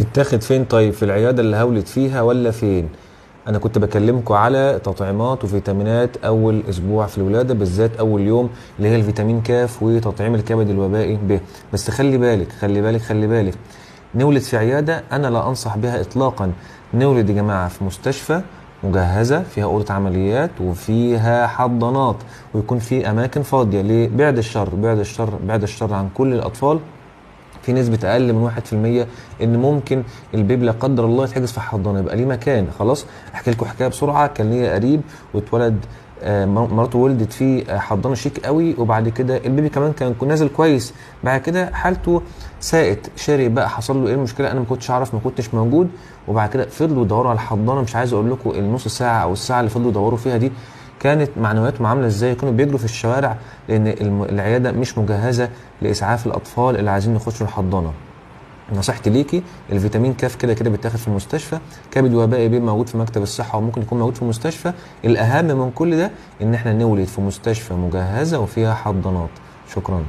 تتاخد فين طيب؟ في العيادة اللي هولد فيها ولا فين؟ انا كنت بكلمكم على تطعيمات وفيتامينات اول اسبوع في الولادة، بالذات اول يوم، اللي هي الفيتامين كاف وتطعيم الكبد الوبائي ب. بس خلي بالك خلي بالك خلي بالك، نولد في عيادة انا لا انصح بها اطلاقا. نولد يا جماعة في مستشفى مجهزة فيها أوضة عمليات وفيها حضانات، ويكون في أماكن فاضية. ليه؟ بعد الشر بعد الشر بعد الشر عن كل الأطفال، في نسبة أقل من 1% إن ممكن البيبي لا قدر الله يتحجز في حضانة، يبقى ليه مكان خلاص. أحكي لكم حكاية بسرعة. كان ليا قريب واتولد، مراته ولدت في حضانة شيك قوي، وبعد كده البيبي كمان كان نازل كويس، بعد كده حالته ساءت، شاري بقى، حصل له ايه المشكله؟ انا ما كنتش اعرف، ما كنتش موجود. وبعد كده فضلوا يدوروا على الحضانه، مش عايز اقول لكم النص ساعه او الساعه اللي فضلوا يدوروا فيها دي كانت معنوياتهم عامله ازاي. كانوا بيجروا في الشوارع لان العياده مش مجهزه لاسعاف الاطفال اللي عايزين يخشوا الحضانه. نصيحتي ليكي، الفيتامين كاف كده كده بيتاخد في المستشفى، كبد وبائي بيه موجود في مكتب الصحه وممكن يكون موجود في المستشفى. الاهم من كل ده ان احنا نولد في مستشفى مجهزه وفيها حضانات. شكرا.